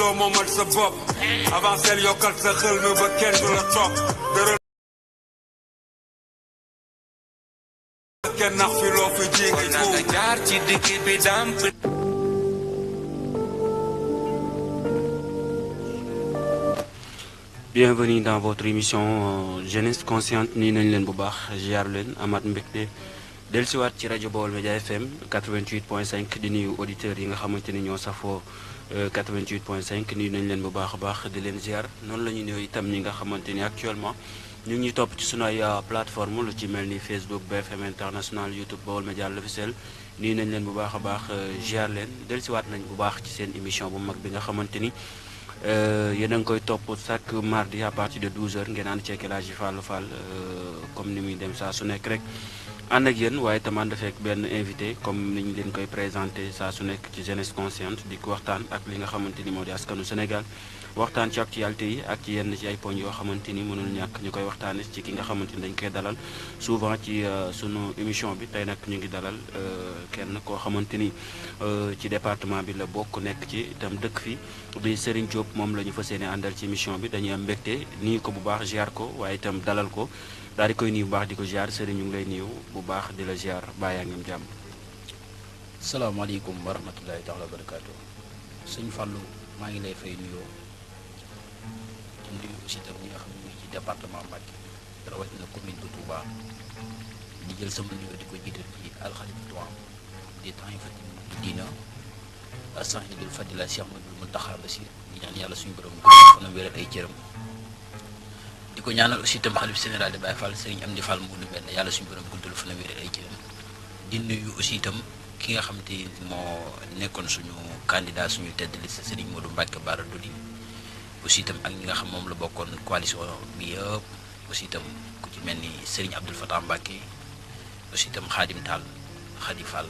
loo moomal sa bopp avancel yokkal sa xel mi ba kenn du la topp dërël kenn nax fi loo fi ji nga jaar ci digg bi damp. Bienvenue dans votre émission Jeunesse Consciente nii nañ leen bu baax ziar leen amaat mbégte dellusiwaat ci rajo Baol Média FM 88.5 di nuyu auditeurs yi nga xamante ni ñoo safoo 88.5 nuyu nañ leen bu baax a baax di leen ziar noonu la ñu nuyu itam ñi nga xamante ni actuellement ñu ngi ñuy topp ci sunu ay plateforme lu ci mel ni Facebook BFM International YouTube Baol Média l'officiel nuyu nañ leen bu baax a baax ziar leen dellusiwaat nañ bu baax ci seen émission bu mag bi nga xamante ni. yéen a ngi koy topp chaque mardi à partir de 12h ngeen ànd ceeg El Hadji Fallou Fall comme ni muy dem saa su nekk rek ànd ak yéen waaye tam ànd fekk benn invité comme ni ñu leen koy présenté saa su nekk ci jeunesse consciente di ko waxtaan ak li nga xamante ni moo di askanu Sénégal waxtaan ci actualité yi ak ci yenn ci ay poñ yoo xamante ni mënul ñàkk ñu koy waxtaane ci ki nga xamante ni dañ koy dalal souvent ci sunu émission bi tey nag ñu ngi dalal kenn koo xamante ni ci département bi la bokk nekk ci itam dëkk fi di Serigne Diop moom la ñu fas yéene àndal ci émission bi dañuy am mbégte nuyu ko bu baax ziar ko waaye itam dalal ko daal di koy nuyu bu baax di ko ziar Serigne ñu ngi lay nuyu bu baax di la ziar bàyyaa ngeen jàmm. salaamaaleykum wa rahmatulahi taala wa barakaatu sëñ Fallou maa ngi lay fay nuyoo di nuyu aussi tam ñi nga xam ne ci département Mbacké rawatina commune bu Touba di jël sama nuyoo di ko jiital ci alxalifa Touba di temps yi Fatim diina asahidul fadila Cheikh Madul Muntaxa Basiir di ñaan yàlla suñu borom fanam wéral ay cëram di ko ñaanal aussi tam xalif général de Baye Fall Serigne Amdi Fall mu benn yàlla suñu borom guddal fanam wéral ay cëram di nuyu aussi itam ki nga xamante ni moo nekkoon suñu candidat suñu tête de liste Serigne Modou Mbacké Bara Dolly aussi itam ak ñi nga xam moom la bokkoon coalition bi yëpp aussi itam ku ci mel ni Serigne Abdoul Fatah Mbacké aussi itam Khadim Tall Khady Fall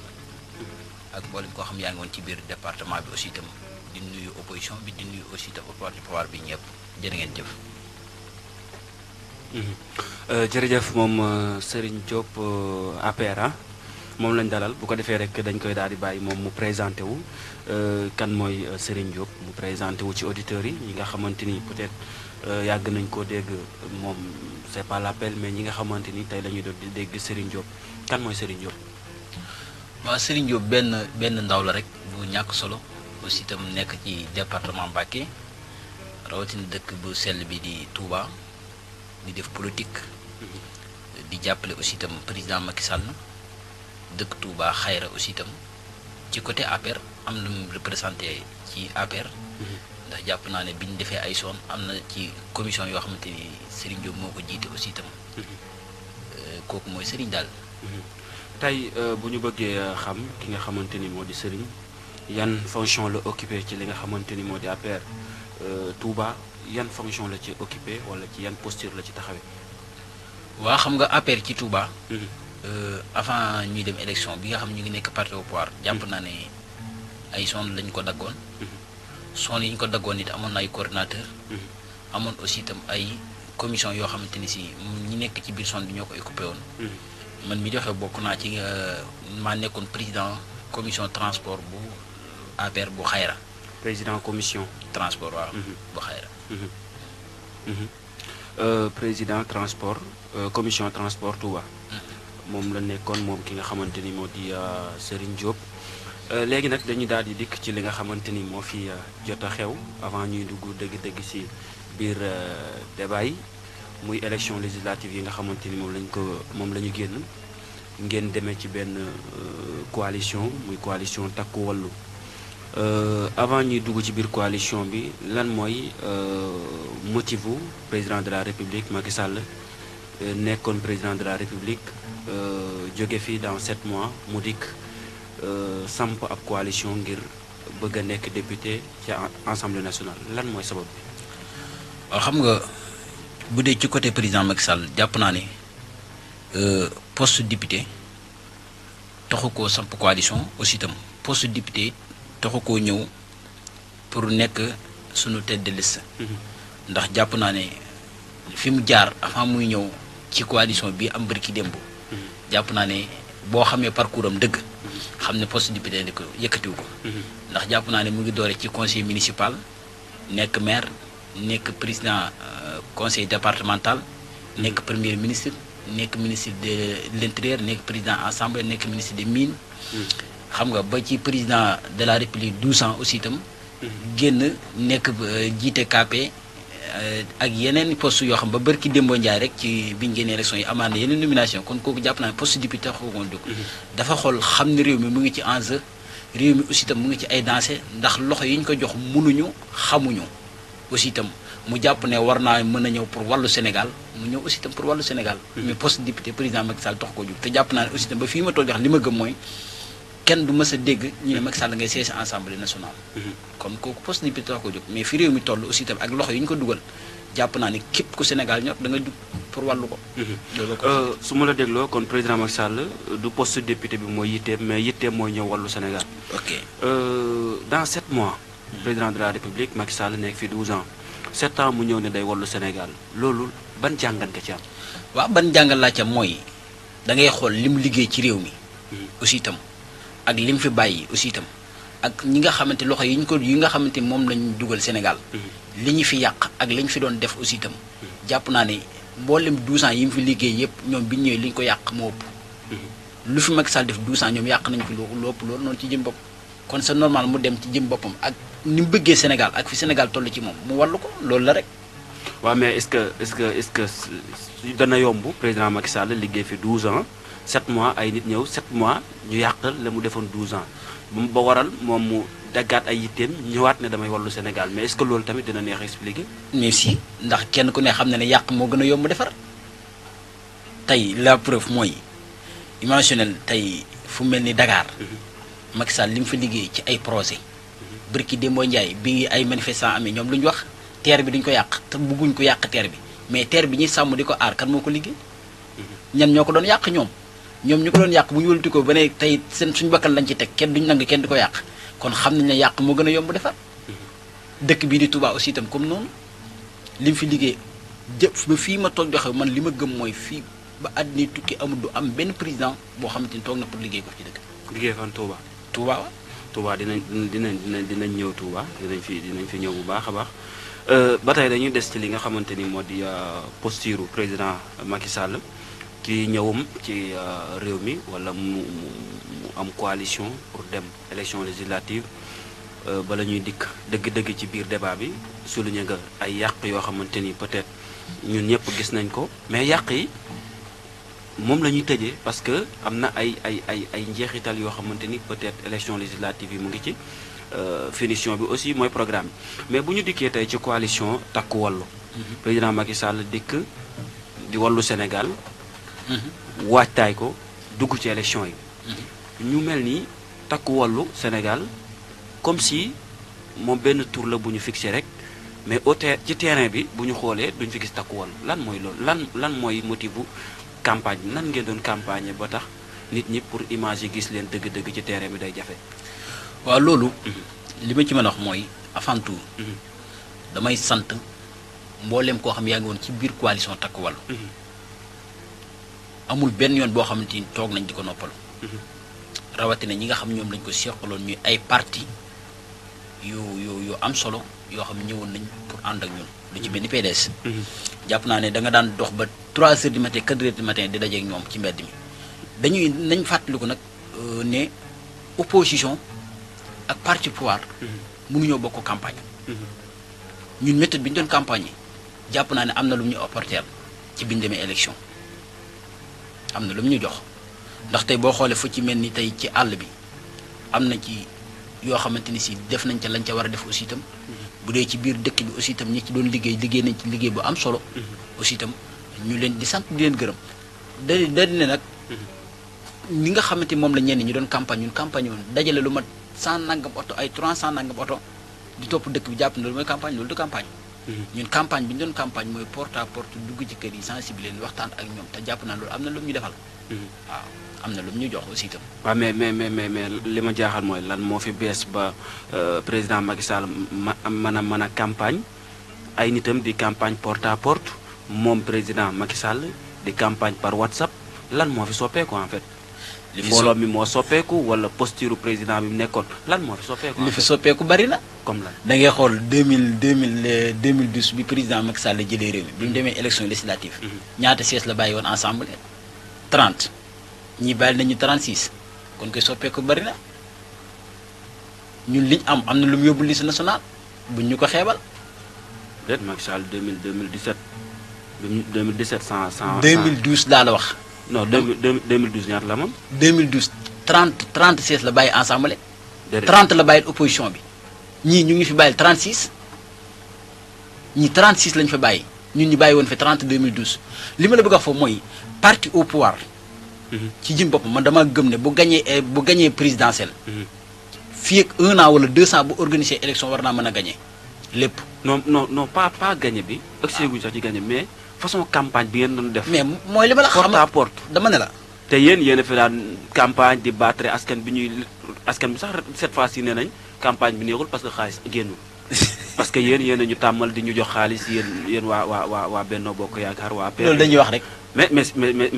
ak mboolem koo xam yaa ngi woon ci biir département bi aussi itam di nuyu opposition bi di nuyu aussi itam pouvoir bi ñëpp jërë ngeen jëf. jërëjëf moom Serigne Diop APR moom lañ dalal bu ko defee rek dañ koy daal di bàyyi moom mu présenté wu kan mooy Serigne Diop mu présenté wu ci auditeurs yi ñi nga xamante ni peut-être yàgg nañ koo dégg moom c'est pas l'appel mais ñi nga xamante ni tey la ñuy doon di dégg Serigne Diop kan mooy Serigne Diop. waaw Serigne Diop benn ndaw la rek bu ñàkk solo aussi itam nekk ci département Mbacké rawatina dëkk bu sell bi di Touba di def politique di jàppale aussi itam président Macky Sall dëkk Touba xayra aussi itam ci côté APR am na mu représenté ci APR ndax jàpp naa ne bi ñu defee ay son am na ci commission yoo xamante ni Serigne Diop moo ko jiite aussi itam kooku mooy Serigne daal. tey bu ñu bëggee xam ki nga xamante ni moo di Serigne yan fonction la occupé ci li nga xamante ni moo di APR Touba yan fonction la ci occupé wala ci yan posture la ci taxawee. waa xam nga APR ci Touba. avant ñuy dem élection bi nga xam ñu ngi nekk parti au pouvoir jàpp naa ne ay son lañ ko daggoon. son yi ñu ko daggoon it amoon na ay coordinateur amoon aussi itam ay commission yoo xamante ni si ñi nekk ci biir son bi ñoo ko occupé woon. man mi joxe bokk naa ci maa nekkoon président commission transport bu APR bu xayra. président commission. transport waaw. bu xayra. président transport commission transport Touba. moom la nekkoon moom ki nga xamante ni moo di Serigne Diop. léegi nag dañuy daal di dikk ci li nga xamante ni moo fi jot a xew avant ñuy dugg dëgg-dëgg ci biir débat yi. muy élection législative yi nga xamante ni moom la ñu génn ngeen demee ci benn coalition muy coalition takku wallu avant ñuy dugg ci biir coalition bi lan mooy motivu président de la république Macky Sall nekkoon président de la république jóge fi dans 7 mois mu dikk samp ab coalition ngir bëgg a nekk député ci assemblée nationale lan mooy sabab bi. waaw xam nga. bu dee ci côté président Macky Sall jàpp naa ne poste député taxu koo samp coalition aussi itam poste député taxu koo ñëw pour nekk sunu tête de liste. ndax jàpp naa ne fi mu jaar avant muy ñëw ci coalition bi am bërki démb. jàpp naa ne boo xamee parcours am dëgg. xam ne poste député ne ko yëkkatiwu ko. ndax jàpp naa ne mu ngi doore ci conseil municipal nekk maire nekk président conseil départemental nekk premier ministre nekk ministre de l'intérieur nekk président assemblée nekk ministre des mines. xam nga ba ci président de la république 12 ans aussi itam. génn nekk jiite KP ak yeneen poste yoo xam ba bërki Dembo Ndiaye rek ci biñ génnee élection yi amaan na yeneen nomination kon kooku jàpp naa ne poste député taxu ko jóg. dafa xool xam ne réew mi mu ngi ci enjeu réew mi aussi itam mu ngi ci ay dansé ndax loxo yi ñu ko jox mënuñu xamuñu aussi itam mu jàpp ne war naa mën a ñëw pour wàllu Sénégal mu ñëw aussi itam pour wàllu Sénégal. mais poste député président Macky Sall tax ko jóg te jàpp naa ne aussi itam ba fii ma toog wax li ma gëm mooy. kenn du mës a dégg ñu ne Macky Sall ngay siège assemblée nationale. kon kooku poste député tax ko jóg mais fi réew mi toll aussi itam ak loxo yi ñu ko dugal jàpp naa ne képp ku Sénégal ñor da nga jug pour wàllu ko. su ma la dégloo kon président Macky Sall du poste député bi mooy yitteem mais yitteem mooy ñëw wàllu Sénégal. ok dans 7 mois. président de la République Macky Sall nekk fi 12 ans 7 ans mu ñëw ne day wàllu Sénégal loolu ban jàngat nga ci am. waaw ban jàngat laa ci am mooy da ngay xool li mu liggéey ci réew mi. aussi itam. ak li mu fi bàyyi aussi itam ak ñi nga xamante loxo yi nga xamante moom lañ dugal Sénégal. li ñu fi yàq ak li ñu fi doon def aussi itam. jàpp naa ne mboolem 12 ans yi mu fi liggéey yëpp ñoom bi ñu ñëwee li ñu ko yàq moo ëpp. lu fi Macky Sall def 12 ans ñoom yàq nañ fi lu ëpp loolu noonu ci jëm bopp. kon c'est normal mu dem ci jëm boppam ak ni mu bëggee Sénégal ak fi Sénégal toll ci moom mu wallu ko loolu la rek. waaw mais est-ce que dana yomb président Macky Sall liggéey fi 12 ans. 7 mois ay nit ñëw 7 mois ñu yàqal la mu defoon 12 ans ba waral moom mu daggaat ay yitteem ñëwaat ne damay wallu Sénégal mais est-ce que loolu tamit dina neex expliquer. mais si ndax kenn ku ne xam na ne yàq moo gën a yomb defar tey la preuve mooy imaginel tey fu mel ni Dakar. Macky Sall li mu fa liggéey ci ay projet bërki Dembo Ndiaye bi ay manifestants amee ñoom lu ñu wax terre bi duñ ko yàq te bëgguñ ko yàq terre bi mais terre bi ñuy sàmm di ko aar kan moo ko liggéey. ñan ñoo ko doon yàq ñoom ñu ko doon yàq bu ñu wëlati ko ba ne tey suñu bakkan lañ ci teg kenn duñ nangu kenn di ko yàq kon xam nañ ne yàq moo gën a yomb defar. dëkk bii di Touba aussi itam comme noonu li mu fi liggéey jëf ba fii ma toog joxe man li ma gëm mooy fii ba àddina tukki amul du am benn président boo xamante ni toog na pour liggéey ko ci dëkk. liggéey fan Touba. Touba dinañ ñëw Touba dinañ fi ñëw bu baax a baax ba tey dañuy des ci li nga xamante ni moo di posture président Macky Sall ci ñëwam ci réew mi wala mu am coalition pour dem élection législative bala ñuy dikk dëgg-dëgg ci biir débat bi souligné nga ay yàq yoo xamante ni peut-être ñun ñëpp gis nañ ko mais yàq yi moom la ñuy tëjee parce que am na ay njeexital yoo xamante ni peut-être élection législative yi mu ngi ci finition bi aussi mooy programme bi mais bu ñu dikkee tey ci coalition takku wallu président Macky Sall dikk di wallu Sénégal waajtaay ko dugg ci élection yi ñu mel ni takku wallu Sénégal comme si moom benn tour la bu ñu fixé rek mais ci terrain bi bu ñu xoolee duñ fi gis takku wallu lan mooy loolu lan mooy motif bu campagne bi nan ngeen doon campagne ba tax nit ñi pour image yi gis leen dëgg-dëgg ci terrain bi day jafe. waaw loolu. li ma ci mën a wax mooy avant tout. damay sant mboolem koo xam yaa ngi woon ci biir coalition takku wallu. amul benn yoon boo xamante ni toog nañ di ko noppalu. rawatina ñi nga xam ñoom lañ ko seqaloon ñuy ay parti yu am solo yoo xam ñëwoon nañ pour ànd ak ñun lu ci benn PDS. jàpp naa ne da nga daan dox ba 3 heures du matin 4 heures du matin di dajeeg ñoom ci mbedd mi nañ fàttaliku nag ne opposition ak parti pouvoir. mënuñoo bokk campagne. ñun méthode bi ñu doon campagne jàpp naa ne am na lu mu ñu apporter ci biñ demee élection am na lu mu ñu jox ndax tey boo xoolee fu ci mel ni tey ci àll bi am na ci yoo xamante ni si def nañ ca lañ ca war a def aussi itam. bu dee ci biir dëkk bi aussi itam ñi ci doon liggéey nañ ci liggéey bu am solo. aussi itam ñu leen di sant di leen gërëm da ne nag. li nga xamante moom la ñenn ñi doon campagne ñun campagne woon dajale lu mat 100 nangam oto ay 300 nangam oto di topp dëkk bi jàpp na loolu mooy campagne loolu du campagne. ñun campagne bi ñu doon campagne mooy porte à porte dugg ci kër yi sensibiliser leen waxtaan ak ñoom te jàpp naa loolu am na lu mu ñu defal. waaw am na lu mu ñu jox aussi itam. waaw mais li ma jaaxal mooy lan moo fi bees ba président Macky Sall mën a campagne ay nitam di campagne porte à porte moom président Macky Sall di campagne par WhatsApp lan moo fi soppeeku en fait. mbooloo mi moo soppeeku wala posture président bi mu nekkoon lan moo fi soppeeku. li fi soppeeku bari na. comme lan da ngay xool 2012 bi président Macky Sall jëlee réew mi bi mu demee élection législative. ñaata sièges la bàyyi woon ensemble 30 ñi bàyyi nañu 36 kon koy soppeeku bari na ñun liñ am na lu mu yóbbu liste nationale buñ ñu ko xeebal. déet Macky Sall 2017 100. 2012 laa la wax. non 2012 ñaata la moom. 2012 30 sièges la bàyyi ensemble. déedéet 30 la bàyyi opposition bi. ñii ñu ngi fi bàyyi 36 ñii 36 lañu fa bàyyi ñun ñu bàyyi woon fi 30 2012 li ma la bëgg a wax foofu mooy parti au pouvoir. ci jëm boppam man dama gëm ne bu gañee présidentielle. fii ak 1 an wala 2 ans bu organiser élection war naa mën a gañee lépp. non pas gagné bi. accès guñ sax ci gagné mais façon campagne bi ngeen doon def. mais mooy li ma la xam porte à porte. dama ne la. te yéen a fi daan campagne di battre askan bi sax cette fois ci nee nañ campagne bi neexul parce que xaalis génnul parce que yéen ñu tàmmal di ñu jox xaalis yéen waa Benno Bokk Yaakaar waa. loolu dañuy wax rek. mais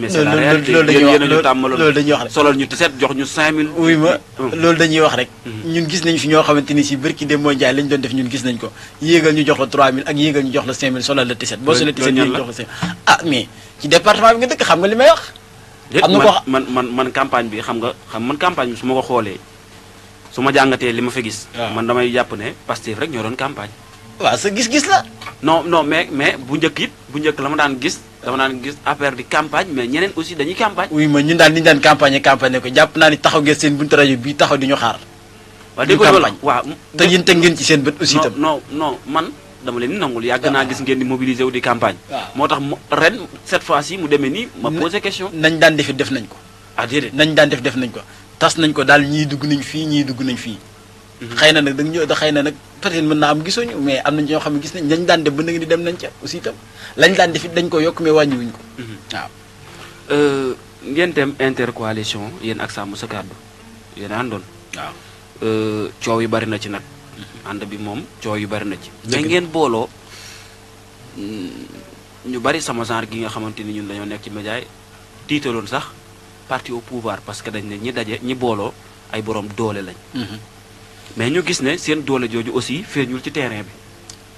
c'est la réalité yéen ñu tàmmaloon loolu dañuy wax rek solal ñu tiset jox ñu 5000. oui ma loolu dañuy wax rek. ñun gis nañ fi ñoo xamante ni si barki dem moo njaay lañ doon def ñun gis nañ ko yéegal ñu jox la 3000 ak yéegal ñu jox la 5000 solal la tiset boo solee tiset ñu jox la 5000 mais ci département bi nga dëkk xam nga li may wax. am na ko man campagne bi xam man campagne bi su ma ko xoolee su ma jàngatee li ma fa gis. man damay jàpp ne Pastef rek ñoo doon campagne. waaw sa gis-gis la. non mais bu njëkk la ma daan gis dama daan gis affaire di campagne mais ñeneen aussi dañuy campagne. oui ma ñun daal ni ñu daan campagne ko jàpp naa ni taxaw ngeen seen buntu rajo bii taxaw di ñu xaar. waaw dégg nga waaw te yéen teg ngeen ci seen bët aussi itam. non man dama leen di nangul yàgg naa gis ngeen di mobiliser wu di campagne. moo tax ren cette fois ci mu demee nii ma posé question. nañ daan def def nañ ko. déedéet nañ daan def nañ ko tas nañ ko daal ñii dugg nañ fii ñii dugg nañ fii. xëy na nag xëy na nag peut-être mën naa am gisuñu mais am nañ ñoo xam ne gis nañ nañ daan def ba nag ni dem nañ ca aussi itam lañ daan def it dañ ko yokk mais wàññiwuñ ko. waaw. ngeen dem intercoalition yéen ak Sàmm Sa Kàddu yéen àndoon. waaw. coow yu bari na ci nag. ànd bi moom coow yu bari na ci. mais ngeen booloo ñu bari sama genre gi nga xamante ni ñun dañoo nekk ci média yi tiitaloon sax parti au pouvoir parce que dañ ne ñi booloo ay borom doole lañ. mais ñu gis ne seen doole jooju aussi feeñul ci terrain bi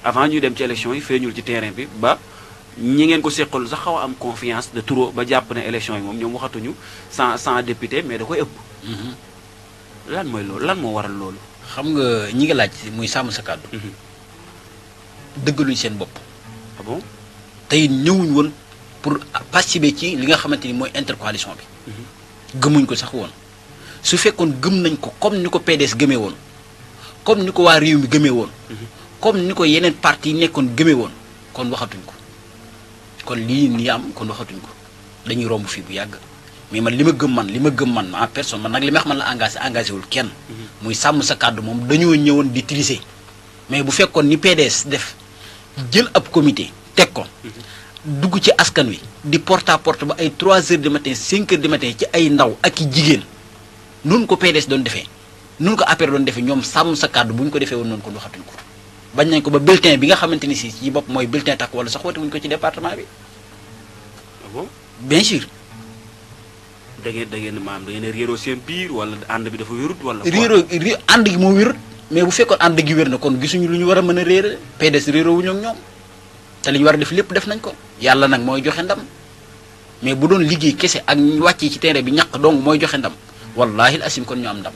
avant ñuy dem ci élection yi feeñul ci terrain bi ba ñi ngeen ko seqal sax xaw a am confiance de trop ba jàpp ne élection yi moom ñoom waxatuñu 100 député mais da koy ëpp. lan mooy loolu lan moo waral loolu. xam nga ñi nga laaj muy Sàmm Sa Kàddu. dëggaluñ seen bopp. ah bon tey ñëwuñ woon pour participer ci li nga xamante ni mooy intercoalition bi. gëmuñ ko sax woon su fekkoon gëm nañ ko comme ni ko PDS gëmee woon. comme ni ko waa réew mi gëmee woon. comme ni ko yeneen parti yi nekkoon gëmee woon kon waxatuñ ko kon lii nii am kon waxatuñ ko dañuy romb fii bu yàgg mais man li ma gëm man en personne man nag li ma wax man la engagé wul kenn. muy Sàmm Sa Kàddu moom dañoo ñëwoon di tricher mais bu fekkoon ni PDS def jël ab comité teg ko. dugg ci askan wi di porte à porte ba ay 3 heures du matin 5 heures du matin ci ay ndaw ak i jigéen noonu ko PDS doon defee. nun ko affaire doon defee ñoom Sàmm Sa Kàddu bu ñu ko defee woon noonu kon waxatuñ ko bañ nañ ko ba bulletin bi nga xamante ni si ci bopp mooy bulletin takk wala sax woote wuñ ko ci département bi. ah bon bien sûr. da ngeen maam da ngeen réeroo seen biir wala ànd bi dafa wérut wala. ànd gi moo wérut mais bu fekkoon ànd gi wér na kon gisuñu lu ñu war a mën a réere PDS réeroo wuñu ak ñoom te li ñu war a def lépp def nañ ko yàlla nag mooy joxe ndam mais bu doon liggéey kese ak wàccee ci terrain bi ñàkk dong mooy joxe ndam wallaahi asim kon ñu am ndam.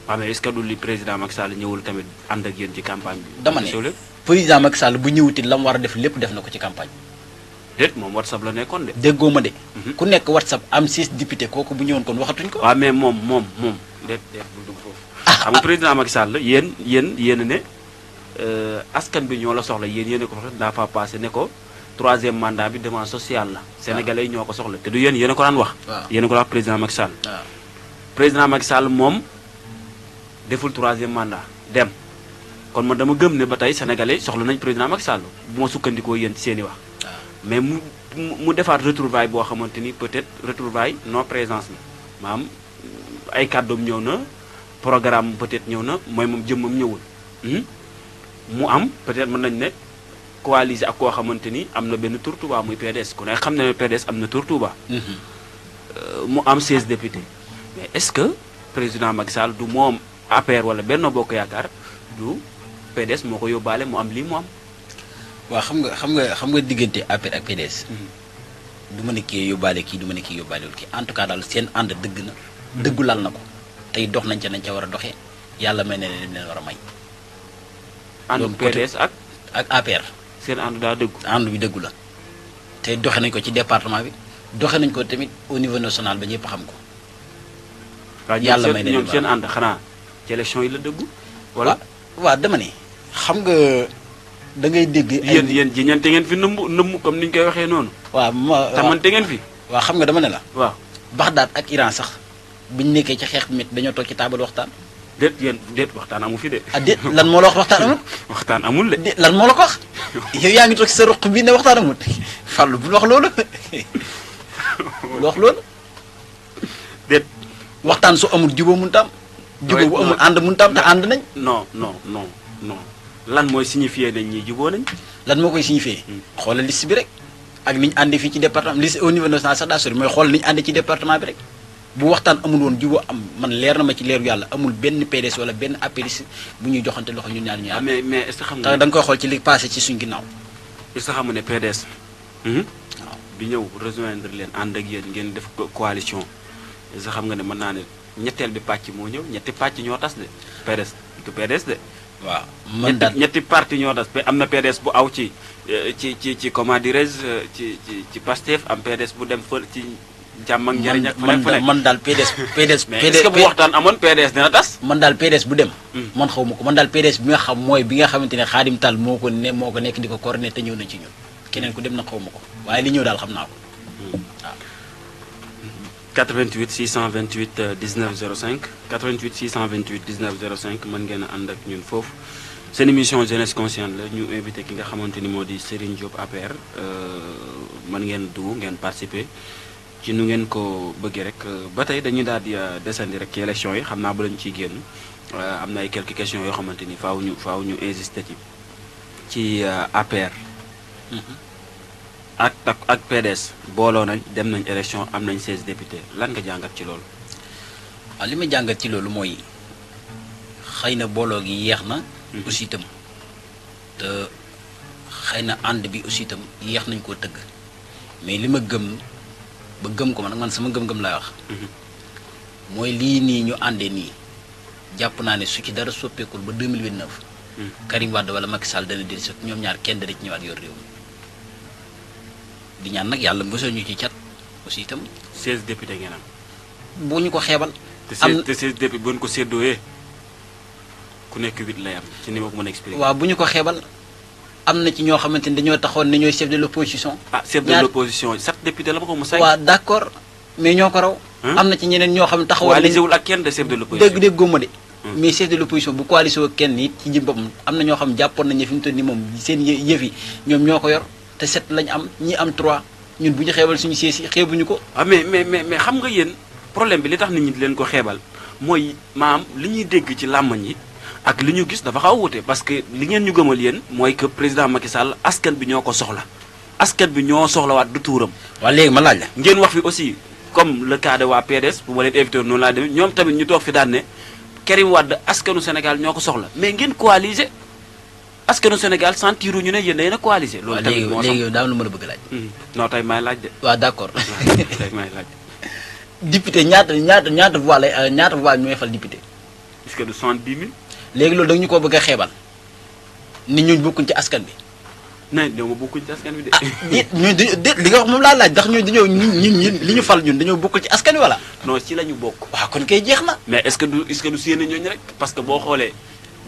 waaw mais est-ce que du li président Macky Sall ñëwul tamit ànd ak yéen ci campagne bi. dama ne président Macky Sall bu ñëwutit la mu war a def lépp def na ko ci campagne bi. déet moom WhatsApp la nekkoon de. déggoo ma de. ku nekk WhatsApp am 6 député kooku bu ñëwoon kon waxatuñ ko. waaw mais moom déet bul dugg foofu. xam nga président Macky Sall yéen ne askan bi ñoo la soxla yéen ko soxla daa fa passé ne ko 3e mandat bi demande sociale la. sénégalais yi ñoo ko soxla te du yéen ko daan wax. yéen ko daan wax président Macky Sall. président Macky Sall moom. deful 3e mandat dem kon man dama gëm ne ba tey sénégalais soxla nañ président Macky Sall bu ma sukkandikoo yéen ci seen i wax. mais mu defaat retrouvaille boo xamante ni peut-être retrouvaille non présence la maanaam ay kàddoom ñëw na programme peut-être ñëw na mooy moom jëmmam ñëwul. mu am peut-être mën nañ ne coaliser ak koo xamante ni am na benn tur Touba muy PDS ku ne xam na ne PDS am na tur Touba. mu am 16 députés mais est-ce que président Macky Sall du moom APR wala Benno Bokk Yaakaar du PDS moo ko yóbbaale mu am lii mu am. waaw xam nga diggante APR ak PDS. du ma ne kii yóbbaale kii du ma ne kii yóbbaalewul kii en tout cas daal seen ànd dëgg na. dëggu lal na ko tey dox nañ ca war a doxee yàlla may na leen war a may. ànd PDS ak APR. seen ànd daa dëggu. ànd bi dëggu la te doxe nañ ko ci département bi doxe nañ ko tamit au niveau national ba ñëpp xam ko. yàlla may na leen ñoom seen ànd xanaa ci élection yi la dëggu. wala waaw dama ne xam nga da ngay dégg. yéen ji ñante ngeen fi nëmmu comme ni ñu koy waxee noonu. waaw tamante ngeen fi. waaw xam nga dama ne la. waaw Bagdad ak Iran sax biñu nekkee ci xeex bi métti dañoo toog ci taabal waxtaan. déet waxtaan amu fi de. déet lan moo la wax waxtaan amul. waxtaan amul de. déet lan moo la ko wax. yow yaa ngi toog ci sa ruq bii ne waxtaan amul Fallou bul wax loolu. bul wax loolu. déet. waxtaan su amul jubóo mun tam. jubóo bu amul ànd mun tam te ànd nañ. non lan mooy signifier nañ ñi jubóo nañ. lan moo koy signifier. xoolal liste bi rek. ak ni ñu àndee fii ci département liste au niveau national sax daa sori mooy xool ni ñu àndee ci département bi rek. bu waxtaan amul woon jubóo am man leer na ma ci leeru yàlla amul benn PDS wala benn APRiste bu ñuy joxante loxo ñun ñaar ñu am. mais est-ce que xam nga da nga koy xool ci li passé ci suñ ginnaaw. est-ce que xam nga ne PDS. waaw bi ñëw rejoindre leen ànd ak yéen ngeen def coalition est-ce que xam nga ne mën naa ne ñetteel bi pàcc moo ñëw ñetti pàcc ñoo tas de PDS du PDS de. waaw man daal ñetti parti ñoo tas am na PDS bu aw ci comment dirais-je ci Pastef am PDS bu dem fël ci. jàmm ak njëriñ ak man daal PDS. mais est-ce que bu waxtaan amoon PDS dina tas. man daal PDS bu dem. man xaw ma ko man daal PDS bi nga xam mooy bi nga xamante ne Khadim Tall moo ko nekk di ko coordonné te ñëw na ci ñun keneen ku dem na xaw ma ko waaye li ñëw daal xam naa ko waaw. 88 628 19 05 88 628 19 05 mën ngeen a ànd ak ñun foofu seen émission jeunesse consciente la ñu invité ki nga xamante ni moo di Serigne Diop APR mën ngeen dugg ngeen participer. ci nu ngeen ko bëggee rek ba tey dañuy daal di desandi rek ci élection yi xam naa ba lañu ciy génn am na ay quelques questions yoo xamante ni faaw ñu insister ci APR. ak PDS booloo nañ dem nañ élection am nañ 16 députés lan nga jàngat ci loolu. waaw li ma jàngat ci loolu mooy xëy na booloo gi yeex na. aussi itam te xëy na ànd bi aussi itam yeex nañ koo tëgg mais li ma gëm. ba gëm ko man sama gëm-gëm laay wax. mooy lii nii ñu àndee nii jàpp naa ne su ci dara soppeekul ba 2029. Karim Wade wala Macky Sall dana dellusi ñoom ñaar kenn dana ci ñëwaat yor réew mi di ñaan nag yàlla mosal ñu ci cat aussi itam. 16 députés ngeen am. bu ñu ko xeebal. te 16 députés bu ñu ko séddooyee ku nekk 8 lay am ci ni ma ko mën a expliquer. waaw bu ñu ko xeebal. am na ci ñoo xamante ni dañoo taxoon ne ñooy chef de l'opposition. chef de l'opposition 7 députés la ma ko mos a. waaw d'accord mais ñoo ko raw. am na ci ñeneen ñoo xam ne taxawoon nañu coalisé wul ak kenn de chef de l'opposition. dégg góoma de. mais chef de l'opposition bu coalisé ak kenn it ci jëm boppam am na ñoo xam jàppoon nañu fi mu toll nii moom seen yëf yi ñoom ñoo ko yor te 7 lañu am ñi am 3 ñun bu ñu xeebal suñu sees yi xeebuñu ko. mais xam nga yéen problème bi li tax nit ñi di leen ko xeebal mooy maam li ñuy dégg ci làmmañ yi. ak li ñu gis dafa xaw a wute parce que li ngeen ñu gëmal yéen mooy que président Macky Sall askan bi ñoo ko soxla askan bi ñoo soxlawaat du tuuram. waaw léegi ma laaj la. ngeen wax fi aussi comme le cas de waa PDS bu ma leen invité noonu laa demee ñoom tamit ñu toog fi daan ne Karim Wade askanu Sénégal ñoo ko soxla mais ngeen coaliser askanu Sénégal sentiru ñu ne yéen day na coaliser. loolu tamit moo léegi yow daa am lu ma la bëgg laaj. non tey may laaj de. waaw d'accord. tey may laaj. député ñaata voix lay ñaata voix ñooy fal député. est-ce que du 70 000. léegi loolu da ñu ko bëgg a xeebal nit ñooñu bokkuñ ci askan bi. non dama bokkuñ ci askan bi de. ñun li nga wax moom laa laaj ndax ñun dañoo ñun li ñu fal ñun dañoo bokkul ci askan wi wala. non ci la ñu bokk. waaw kon kay jeex na. mais est-ce que du seen ñooñu rek parce que boo xoolee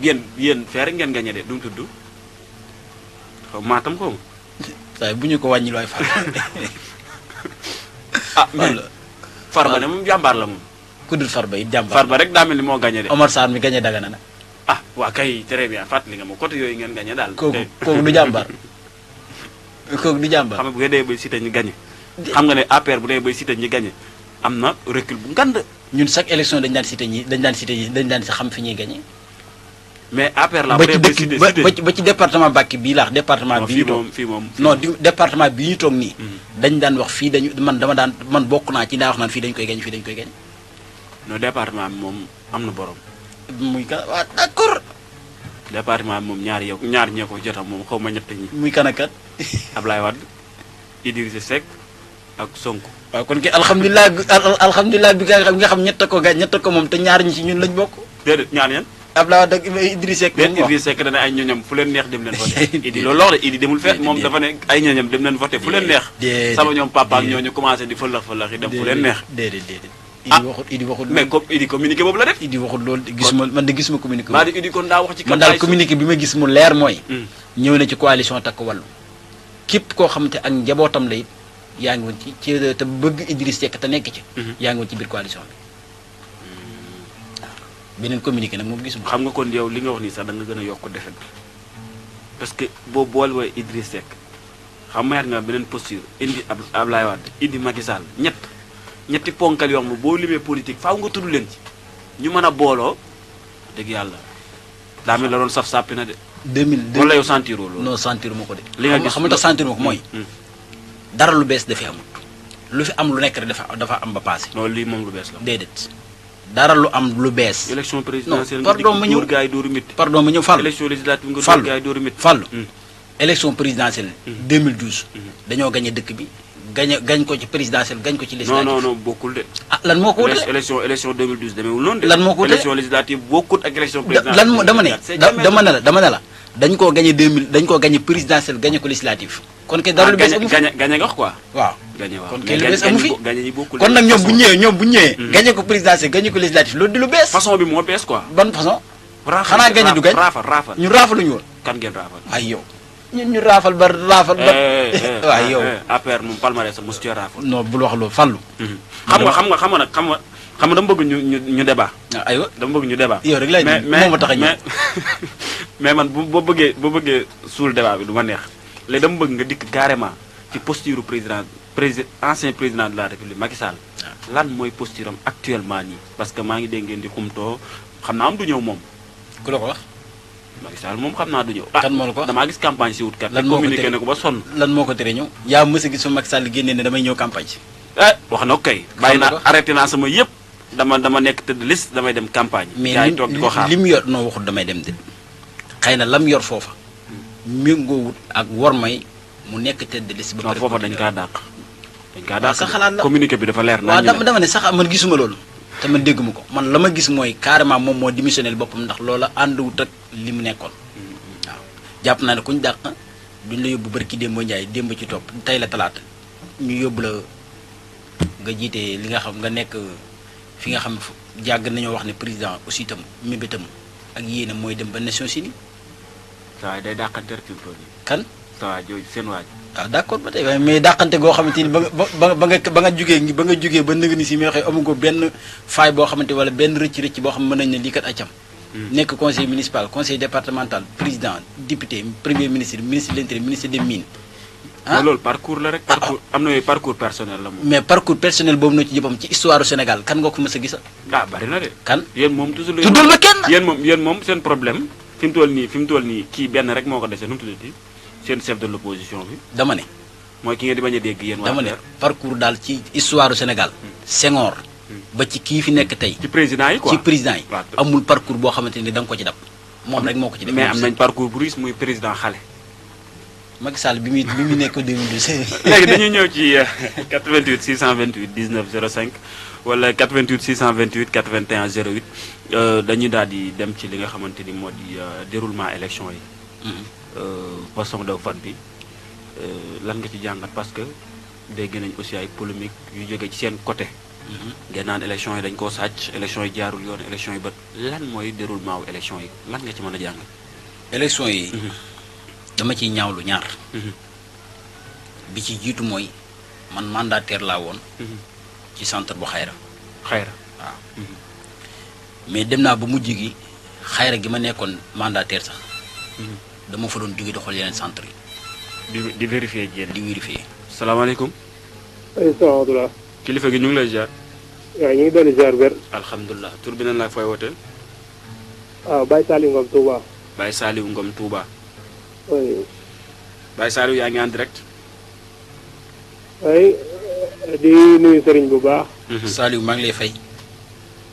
yéen fee rek ngeen gañe de du mu tudd xaw maatam ko waaye bu ñu ko wàññil waaye far. mais Farba ne moom jàmbaar la moom. ku dul Farba it jàmbaar. Farba rek daa mel ni moo gañe de. Omar Sarr mi gañe Dagana nag. waa kay très bien fàttali nga ma côté yooyu ngeen gañe daal. kooku du jàmbaar. kooku du jàmbaar. xam nga bu ngeen dee bay Cité ñu gañe. xam nga ne APR bu dee bay Cité ñi gañe am na recul bu ngand. ñun chaque élection dañ daan cité si xam fi ñuy gañe. mais APR la ba ci après dëkk ba ci département Mbacké bii laax département bii ñu toog fii moom non département bii ñu toog nii dañ daan wax fii dañu man bokk naa ci daa wax naan fii dañu koy gañ fii dañu koy gañ non département bi moom am na borom muy kan waaw d'accord département bi moom ñaar ñee ko jotam moom xaw ma ñett ñi muy kan ak kat Ablaye Wade Idrissa Seck ak Sonko waaw kon kay alhamdulilah bi nga xam ñett ko moom te ñaar ñi ci ñun lañ bokk déedéet ñaar ñeen Ablaye Wade ak Idrissa Seck déet Idrissa Seck dana ay ñoñam fu leen neex dem leen voté Idi loolu la wax de Idi demul feet moom dafa ne ay ñoñam dem leen voté fu leen neex sama ñoom papa ak ñooñu commencé di fëlax yi dem fu leen neex déedéet Idi waxul mais comme Idi communiqué boobu la def Idi waxul loolu gisuma man de gisuma communiqué maa di Idi kon daa wax ci man daal communiqué bi ma gis mu leer mooy ñëw na ci coalition Takku Wallu képp koo xamante ak njabootam la it yaa ngi woon ci te bëgg Idriss Seck te nekk ci yaa ngi woon ci biir coalition bi beneen communiqué nag moom gisuma xam nga kon yow li nga wax nii sax da nga gën a yokk defet bi parce que boo boole wooy Idriss Seck xam mayaat nga beneen posture indi Ablaye Wade indi Macky Sall ñetti ponkal yoo xam ne boo limee politique faaw nga tudd leen ci ñu mën a booloo dëgg yàlla daa mel la doon saf sàppi na de 2000 wala yow sentiroo loolu non sentir ma ko de li nga gis xam nga tax sentir ma ko mooy dara lu bees dafay amut lu fi am lu nekk rek dafa am ba passé loolu lii moom lu bees la déedéet dara lu am lu bees élection présidentielle pardon ma ñëw gaay dooru mit pardon ma ñëw Fallou élection législative nga dóor gaay dooru mit Fallou élection présidentielle 2012 dañoo gagné dëkk bi gañ ko ci présidentielle gañ ko ci législative non bokkul de ah lan moo ko wutale élection 2012 demeewul noonu de lan moo ko wutale élection législative bokkut ak élection présidentielle lan dama ne la dañ koo gagné 2000 dañ koo gagné présidentielle gagné ko législative kon kay dara lu bees amu fi gagné nga wax quoi waaw gagné waaw kon kay lu bees amu fi gagné yi bokkul kon nag ñoom bu ñëwee gagné ko présidentielle gagné ko législative loolu di lu bees façon bi moo bees quoi ban façon xanaa gagné du gañ raafal ñu raafaluñu woon kan ngeen raafal ay yow ñu raafal ba waaw yow APR moom palmarès sa mosu raafal non bul wax loolu Fallou xam nga dama bëgg ñu débat aywa dama bëgg ñu débat yow rek lay moom ma tax a ñëw mais man boo bëggee suul débat bi du ma neex léegi dama bëgg nga dikk carrément ci posture ancien président de la république Macky Sall lan mooy posture am actuellement nii parce que maa ngi dégg ngeen di xumtoo xam naa am du ñëw moom ku la ko wax Macky Sall moom xam naa du ñëw kan moo la ko wax damaa gis campagne si wut kat lan moo ko communiqué ne ko ba sonn lan moo ko tere ñëw yaa mës a gis fa Macky Sall génnee ne damay ñëw campagne wax na ko kay bàyyi naa arrêté naa sama yëpp dama nekk tëdd liste damay dem campagne mais yaa ngi toog di ko xaar li mu yor noo waxul damay dem de xëy na lam yor foofa méngoowut ak war may mu nekk tëdd liste ba non foofa dañ kaa dàq sa xalaat la communiqué bi dafa leer waaw dama ne sax man gisuma loolu te man dégguma ko man la ma gis mooy carrément moom moo démissionnel boppam ndax loola ànduwut ak li mu nekkoon waaw jàpp naa ne kuñ dàq duñ la yóbbu barki démb Njaay démb ci topp tey la talaata ñu yóbbu la nga jiite li nga xam nga nekk fi nga xam jàgg nañoo wax ne président aussi itam mébétam ak yéene mooy dem ba Nations Unies saa day dàqante rek kan saa jooju seen waaj waaw d'accord ba tey mais dàqante goo xamante ni ba nga jugee ba nëg ni si mais waxee amu ko benn faay boo xamante wala benn rëcc boo xam mën nañ ne lii kat accam nekk conseil municipal conseil départemental président député premier ministre ministre de l'intérieur ministre des mines loolu parcours la rek parcours am na yooyu parcours personnel la moom mais parcours personnel boobu noo ci jëppam ci histoire du Sénégal kan nga ko mës a gisa bari na de kan yéen moom toujours tuddul ma kenn yéen moom seen problème fi mu toll nii kii benn rek moo ko dese nu mu tuddati seen chef de l'opposition bi dama ne mooy ki ngeen di bañ a dégg yéen dama ne parcours daal ci histoire du Sénégal Senghor ba ci kii fi nekk tey ci président yi quoi ci président yi amul parcours boo xamante ni da nga ko ci dab moom rek moo ko ci def mais am nañ parcours bu riche muy président xale Macky Sall bi muy nekk 2012 léegi dañuy ñëw ci 88 628 19 05 wala 88 628 81 08 dañuy daal di dem ci li nga xamante ni moo di déroulement élection yi façon de vote bi lan nga ci jàngat parce que dégg nañ aussi ay polémique yu jóge ci seen côté ngeen naan élection yi dañ koo sàcc élection yi jaarul yoon élection yi bët lan mooy déroulement wu élection yi lan nga ci mën a jàngat élection yi dama ciy ñaawlu ñaar bi ci jiitu mooy man mandataire laa woon ci centre bu xayra waaw mais dem naa ba mujj gi xayra gi ma nekkoon mandataire sax dama fa doon jóge di xool yeneen centre yi di vérifier jéem di vérifier salaamaaleykum salaamaaleykum kilifa gi ñu ngi lay ziar waaw ñu ngi doon ziar ber alhamdulilah tur bi nan laa fay wooteel waaw Baye Saliou Ngom Touba. Baye Saliou Ngom Touba. oui. Baye Saliou yaa ngi en direct. oui di nuyu sëriñ bu baax. Saliou maa ngi lay fay.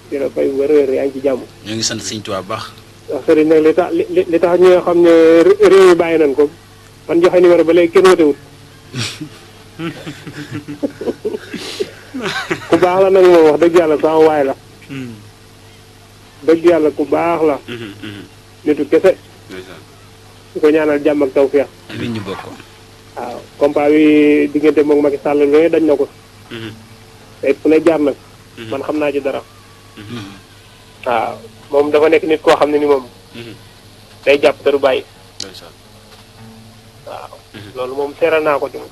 di la fay wér-wér yaa ngi ci jàmm. ñoo ngi sant sëñ Tuubaa bu baax. ndax sëriñ nag li tax ñi nga xam ne réew mi bàyyi nañ ko man joxe numéro ba léegi kenn wotewut ku baax la nag moom wax dëgg yàlla sama waay la. dëgg yàlla ku baax la. nitu kese. di ko ñaanal jàmm ak tawfeex. amiin ñu bokk. waaw combat bi diggante moom Macky Sall lu ne dañ na ko. te it fu ne jaar nag. man xam naa ci dara. waaw moom dafa nekk nit koo xam ne ni moom. day jàpp te du bàyyi. waaw. loolu moom seeral naa ko ci moom.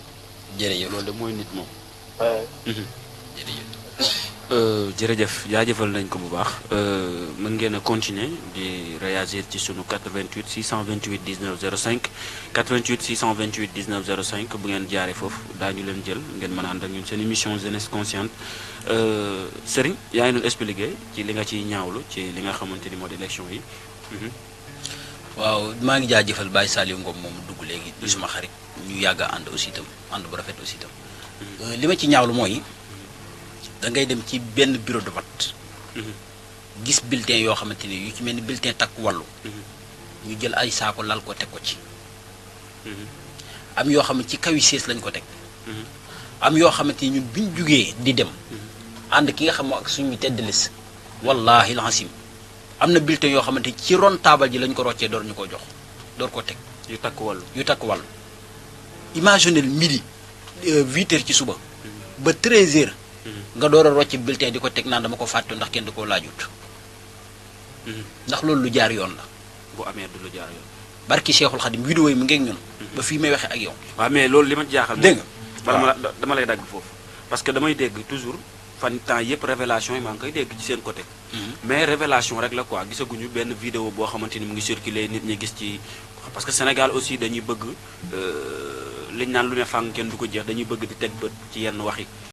jërëjëf loolu de mooy nit moom. waaw. jërëjëf jaajëfal nañ ko bu baax mën ngeen a continuer di réagir ci sunu 88 628 19 05 88 628 19 05 bu ngeen jaaree foofu daañu leen jël ngeen mën a ànd ak ñun seen émission jeunesse consciente Serigne yaa ngi doon expliqué ci li nga ciy ñaawlu ci li nga xamante ni moo di élection yi. waaw maa ngi jaajëfal Baye Saliou Ngom moom dugg léegi di suma xarit ñu yàgg a ànd aussi itam ànd bu rafet aussi itam li ma ci ñaawlu mooy. da ngay dem ci benn bureau de vote gis bulletin yoo xamante ni yu ci mel ni bulletin takk wàllu ñu jël ay saako lal ko teg ko ci am yoo xam ne ci kaw yi sées lañ ko teg am yoo xamante ni ñun biñ jugee di dem ànd ki nga xam ak suñu tedd liste wallahi lancim am na bulletin yoo xamante ci ron taabal ji lañ ko roccee door ñu ko jox door ko teg yu takk wàllu imaginez midi 8h ci suba ba 13h nga door a rocc bulletin di ko teg naan dama ko fàtte ndax kenn du ko laajut ndax loolu lu jaar yoon la. bu amee du lu jaar yoon. barki Cheikhul Khadim vidéo yi mu ngeeg ñun. ba fii may waxee ak yow. waaw mais loolu li ma jaaxal. dégg nga dama lay dagg foofu. parce que damay dégg toujours fan temps yëpp révélation yi maa ngi koy dégg ci seen côté. mais révélation rek la quoi gisaguñu benn vidéo boo xamante ni mu ngi circulé nit ñi gis ci. parce que Sénégal aussi dañuy bëgg liñ naan lu ne fàng kenn du ko jeex dañuy bëgg di teg bët ci yenn wax yi.